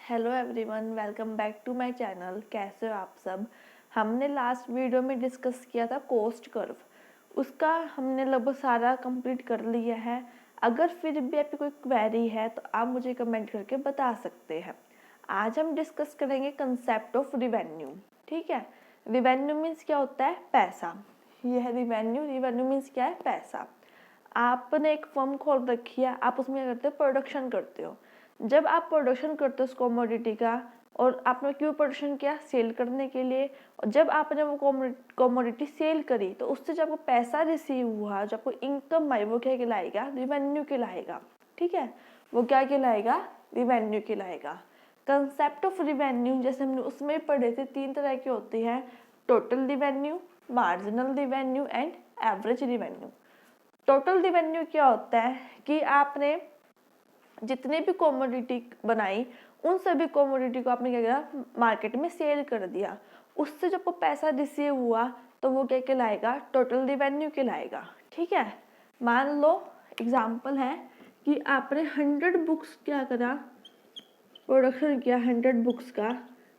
Hello everyone, welcome back to my channel. कैसे हो आप सब। हमने लास्ट वीडियो में डिस्कस किया था कॉस्ट कर्व, उसका हमने लगभग सारा कंप्लीट कर लिया है। अगर फिर भी आपकी कोई क्वेरी है तो आप मुझे कमेंट करके बता सकते हैं। आज हम डिस्कस करेंगे कंसेप्ट ऑफ रिवेन्यू। ठीक है, रिवेन्यू मीन्स क्या होता है? पैसा। ये है रिवेन्यू। रिवेन्यू मीन्स क्या है? पैसा। आपने एक फर्म खोल रखी है, आप उसमें क्या करते हो? प्रोडक्शन करते हो। जब आप प्रोडक्शन करते हो उस कमोडिटी का, और आपने क्यों प्रोडक्शन किया? सेल करने के लिए। और जब आपने वो कमोडिटी सेल करी तो उससे जब आपको पैसा रिसीव हुआ, जब आपको इनकम आई, वो क्या कहलाएगा? रिवेन्यू कहलाएगा। ठीक है, वो क्या कहलाएगा? रिवेन्यू कहलाएगा। कंसेप्ट ऑफ रिवेन्यू जैसे हमने उसमें पढ़े थे, 3 तरह के होते हैं: total revenue, marginal revenue and average revenue. Total revenue क्या होता है कि आपने जितने भी कमोडिटी बनाई, उन सभी कमोडिटी को आपने क्या किया? मार्केट में सेल कर दिया। उससे जब वो पैसा रिसीव हुआ तो वो क्या कहलाएगा? टोटल रिवेन्यू कहलाएगा। ठीक है, मान लो एग्जांपल है कि आपने 100 बुक्स क्या करा? प्रोडक्शन किया 100 बुक्स का।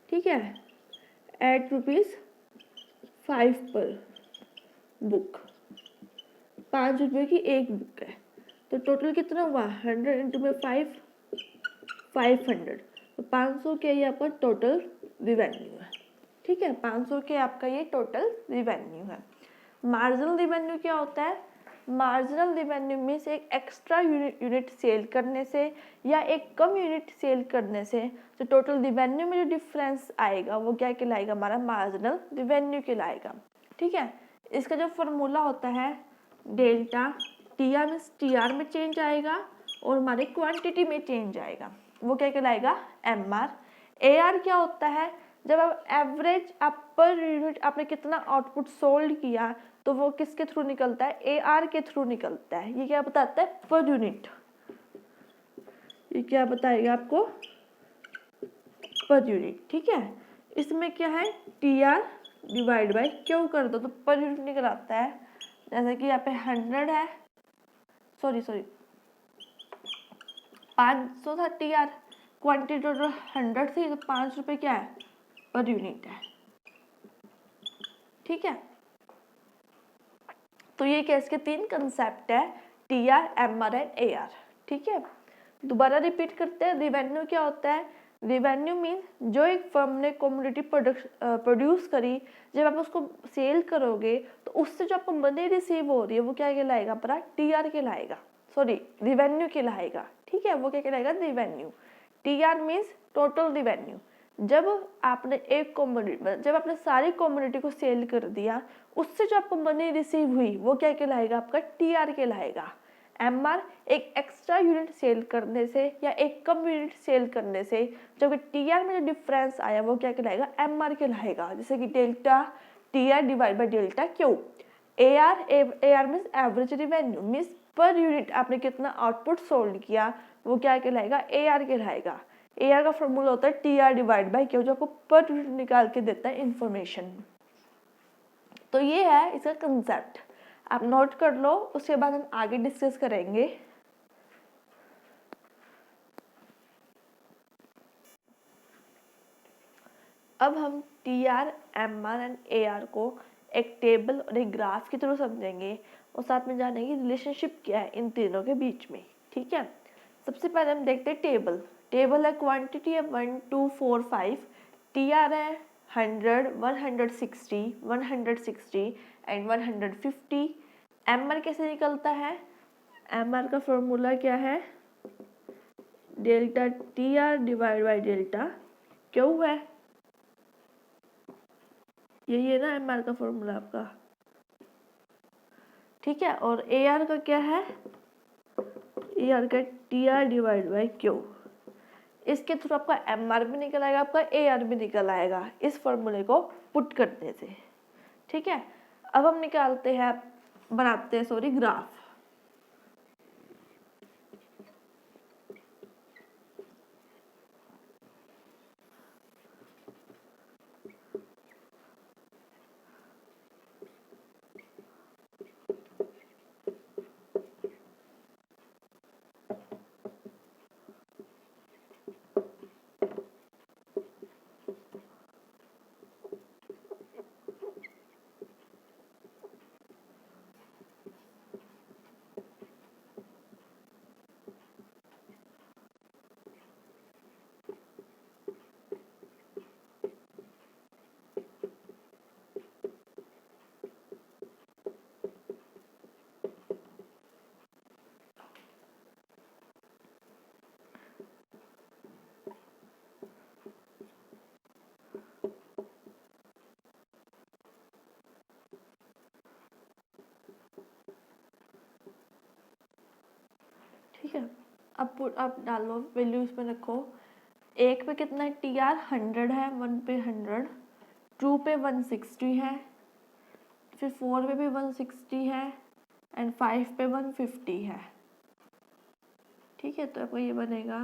ठीक है, एट ₹5 पर बुक, 5 रुपये की एक बुक है। तो टोटल कितना हुआ? 100 इंटू में 5, 500। तो 500 के ये आपका टोटल रिवेन्यू है। ठीक है, 500 के आपका ये टोटल रिवेन्यू है। मार्जिनल रिवेन्यू क्या होता है? मार्जिनल रिवेन्यू मीन्स एक एक्स्ट्रा यूनिट सेल करने से या एक कम यूनिट सेल करने से जो टोटल रिवेन्यू में जो डिफरेंस आएगा वो क्या कहलाएगा? हमारा मार्जिनल रिवेन्यू कहलाएगा। ठीक है, इसका जो फॉर्मूला होता है डेल्टा, टीआर मीन्स टीआर में चेंज आएगा और हमारे क्वांटिटी में चेंज आएगा, वो क्या कहलाएगा? एमआर। एआर क्या होता है? जब आप एवरेज आप पर यूनिट आपने कितना आउटपुट सोल्ड किया तो वो किसके थ्रू निकलता है? एआर के थ्रू निकलता है। ये क्या बताता है? Per unit. ये क्या बताएगा आपको? Per unit. ठीक है, इसमें क्या है? टीआर डिवाइड बाई क्यू कर दो तो पर यूनिट निकल आता है। जैसे कि यहाँ पे 100 है, सॉरी 500 था टीआर, क्वांटिटी टोटल 100 थी, तो 5 रुपये क्या है? पर यूनिट है। ठीक है, तो ये केस के 3 कंसेप्ट है: टीआर, एमआर एंड एआर। ठीक है, दोबारा रिपीट करते हैं। रिवेन्यू क्या होता है? रिवेन्यू मीन जो एक फर्म ने कमोडिटी प्रोड्यूस करी, जब आप उसको सेल करोगे तो उससे जो आपको मनी रिसीव हो रही है वो क्या कहलाएगा? अपना टीआर कहलाएगा, सॉरी रिवेन्यू कहलाएगा। ठीक है, वो क्या कहलाएगा? Revenue. TR means total revenue. जब आपने जब आपने सारी कमोडिटी को सेल कर दिया, उससे जो आपको मनी रिसीव हुई वो क्या कहलाएगा? आपका टीआर कहलाएगा। एमआर एक एक्स्ट्रा यूनिट सेल करने से या एक कम यूनिट सेल करने से जब टीआर में जो डिफरेंस आया वो क्या कहलाएगा? एमआर कहलाएगा। जैसे कि delta TR divide by delta Q. AR means average revenue, means per unit आपने कितना आउटपुट सोल्ड किया वो क्या कहलाएगा? एआर कहलाएगा। एआर का फॉर्मूला होता है टीआर डिवाइड बाय क्यू, जो आपको पर यूनिट निकाल के देता है इंफॉर्मेशन। तो ये है इसका कंसेप्ट, आप नोट कर लो, उसके बाद हम आगे डिस्कस करेंगे। अब हम टीआर, एमआर एंड एआर को एक टेबल और एक ग्राफ की तरह समझेंगे और साथ में जानेंगे रिलेशनशिप क्या है इन तीनों के बीच में। ठीक है, सबसे पहले हम देखते हैं टेबल। टेबल है क्वांटिटी है 1 2 4 5, टीआर है 100, 160, 160 एंड 150। एमआर कैसे निकलता है? एमआर का फॉर्मूला क्या है? Delta TR divide by delta Q है। यही है ना एमआर का फॉर्मूला आपका। ठीक है, और एआर का क्या है? एआर का टीआर डिवाइड बाई क्यू। इसके थ्रू आपका एमआर भी निकल आएगा, आपका एआर भी निकल आएगा इस फॉर्मूले को पुट करने से। ठीक है, अब हम निकालते हैं, बनाते हैं सॉरी ग्राफ। ठीक है। अब आप डालो वैल्यू, इसमें रखो। 1 पे कितना है, टी आर 100 है, 1 पे 100, 2 पे 160 है, फिर 4 पे भी 160 है, एंड 5 पे 150 है। ठीक है, तो आपको ये बनेगा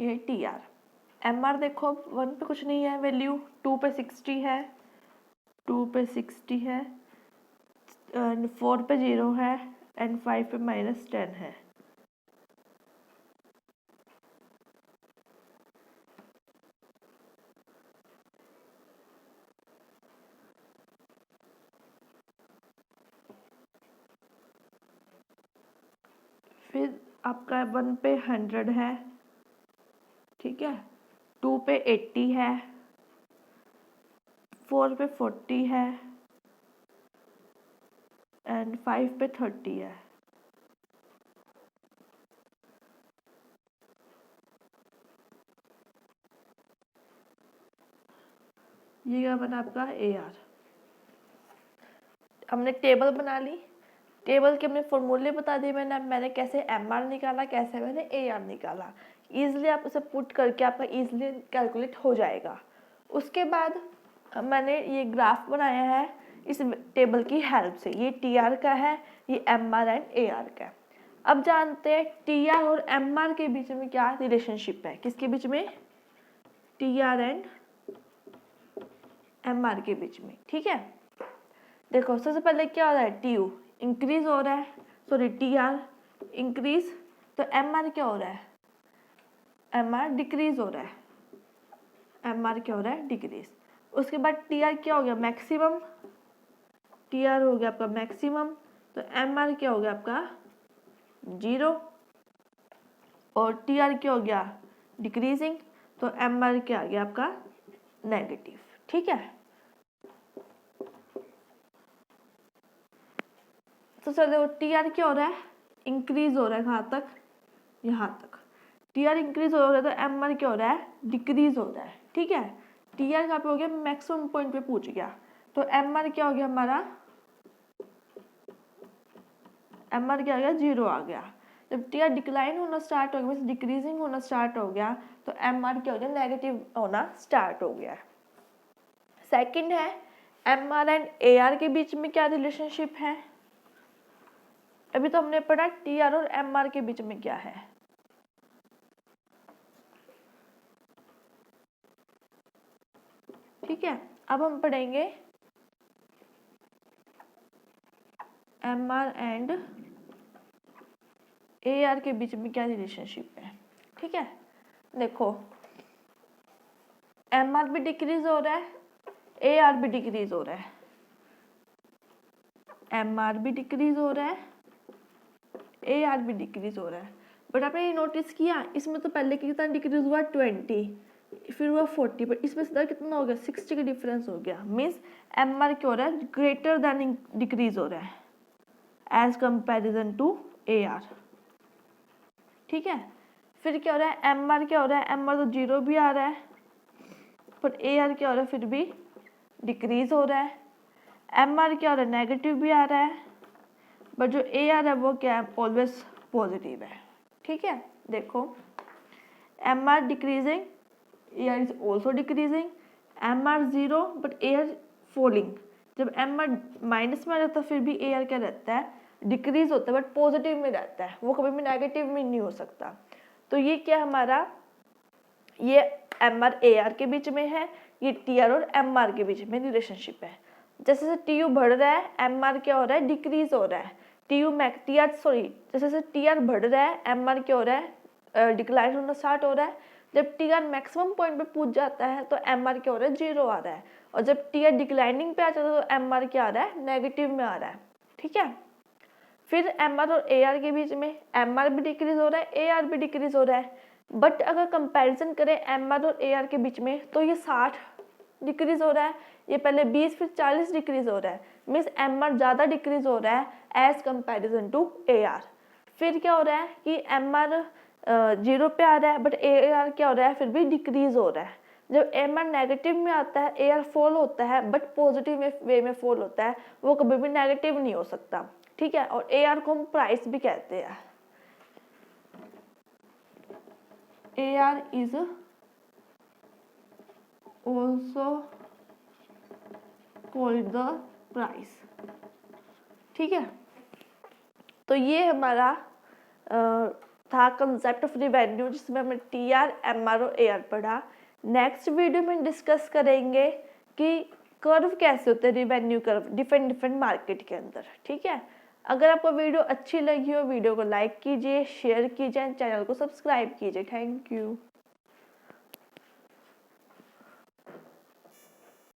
ये टी आर। एम आर देखो 1 पे कुछ नहीं है वैल्यू, 2 पे 60 है, 2 पे 60 है, एंड 4 पे 0 है, एंड 5 पे -10 है। फिर आपका 1 पे 100 है, ठीक है, 2 पे 80 है, 4 पे 40 है, एंड 5 पे 30 है। ये क्या बना आपका ए आर। हमने टेबल बना ली, टेबल के हमने फॉर्मूले बता दिए मैंने कैसे एम आर निकाला, कैसे मैंने ए आर निकाला। ईजिली आप उसे पुट करके आपका ईजिली कैलकुलेट हो जाएगा। उसके बाद मैंने ये ग्राफ बनाया है इस टेबल की हेल्प से। ये टी आर का है, ये M R and A R का है। अब जानते हैं टी आर और एम आर के बीच में क्या रिलेशनशिप है। किसके बीच में, T R and M R के बीच में। ठीक है, देखो सबसे पहले क्या हो रहा है, टी यू इंक्रीज हो रहा है, सॉरी टी आर इंक्रीज, तो एम आर क्या हो रहा है, एम आर डिक्रीज हो रहा है, एम आर क्या हो रहा है, डिक्रीज। उसके बाद टी आर क्या हो गया, मैक्सिमम, टी आर हो गया आपका मैक्सिमम, तो एम आर क्या हो गया आपका 0, और टी आर क्या हो गया डिक्रीजिंग, तो एम आर क्या आ गया आपका नेगेटिव। ठीक है, तो चलो टी आर क्या हो रहा है, इंक्रीज हो रहा है, कहाँ तक, यहाँ तक। टी आर इंक्रीज हो रहा है तो एम आर क्या हो रहा है, डिक्रीज हो रहा है। ठीक है, टी आर कहाँ पे हो गया, मैक्सिमम पॉइंट पे पूछ गया, तो एम आर क्या हो गया हमारा, एम आर क्या आ गया 0 आ गया। जब टी आर डिक्लाइन होना स्टार्ट हो गया, मीन्स डिक्रीजिंग होना स्टार्ट हो गया, तो एम आर क्या हो गया, नेगेटिव होना स्टार्ट हो गया। सेकंड है M R and A R के बीच में क्या रिलेशनशिप है। अभी तो हमने पढ़ा टी आर और एम आर के बीच में क्या है। ठीक है, अब हम पढ़ेंगे M R and A R के बीच में क्या रिलेशनशिप है। ठीक है, देखो एम आर भी डिक्रीज हो रहा है, ए आर भी डिक्रीज हो रहा है, एम आर भी डिक्रीज हो रहा है, ए आर भी डिक्रीज हो रहा है। बट आपने ये नोटिस किया इसमें तो पहले कितना डिक्रीज हुआ 20, फिर हुआ 40, बट इसमें सीधा कितना हो गया 60 का डिफरेंस हो गया। मीन्स एम आर क्या हो रहा है, ग्रेटर देन डिक्रीज हो रहा है as comparison to A R. ठीक है, फिर क्या हो रहा है, एम आर क्या हो रहा है, एम आर तो 0 भी आ रहा है, पर ए आर क्या हो रहा है, फिर भी डिक्रीज हो रहा है। एम आर क्या हो रहा है, नेगेटिव भी आ रहा है, बट जो ए आर है वो क्या है, ऑलवेज पॉजिटिव है। ठीक है, देखो M R decreasing, A R is also decreasing, M R 0 but A R falling. जब एम आर माइनस में रहता है फिर भी ए आर क्या रहता है, डिक्रीज होता है, बट पॉजिटिव में रहता है, वो कभी भी नेगेटिव में नहीं हो सकता। तो ये क्या हमारा, ये एम आर ए आर के बीच में है, ये टी आर और एम आर के बीच में रिलेशनशिप है। जैसे जैसे टी यू बढ़ रहा है एम आर क्या हो रहा है, डिक्रीज हो रहा है। टी आर सॉरी, जैसे जैसे टी आर बढ़ रहा है एम आर क्या हो रहा है, डिक्लाइन होना स्टार्ट हो रहा है। जब टी आर मैक्सिमम पॉइंट पे पूछ जाता है तो एम आर क्या हो रहा है, 0 आ रहा है, और जब टी आर डिक्लाइनिंग पे आ जाता है तो एम आर क्या आ रहा है, नेगेटिव में आ रहा है। ठीक है, फिर एम आर और ए आर के बीच में एम आर भी डिक्रीज हो रहा है, ए आर भी डिक्रीज हो रहा है, बट अगर कंपैरिजन करें एम आर और ए आर के बीच में तो ये 60 डिक्रीज हो रहा है, ये पहले 20 फिर 40 डिक्रीज हो रहा है। मीन्स एम आर ज़्यादा डिक्रीज हो रहा है as comparison to A R. फिर क्या हो रहा है कि एम आर 0 पे आ रहा है, बट ए आर क्या हो रहा है, फिर भी डिक्रीज हो रहा है। जब AMR नेगेटिव में आता है, AR फॉल होता है बट पॉजिटिव वे में फॉल होता है, वो कभी भी नेगेटिव नहीं हो सकता, ठीक है। और AR को हम प्राइस भी कहते हैं। AR is also called the price, ठीक है। तो ये हमारा था कंसेप्ट ऑफ रिवेन्यू, जिसमें हमने TR, MR और AR पढ़ा। नेक्स्ट वीडियो में डिस्कस करेंगे कि कर्व कैसे होते हैं, रिवेन्यू कर्व डिफरेंट मार्केट के अंदर, ठीक है। अगर आपको वीडियो अच्छी लगी हो, वीडियो को लाइक कीजिए, शेयर कीजिए, चैनल को सब्सक्राइब कीजिए। Thank you.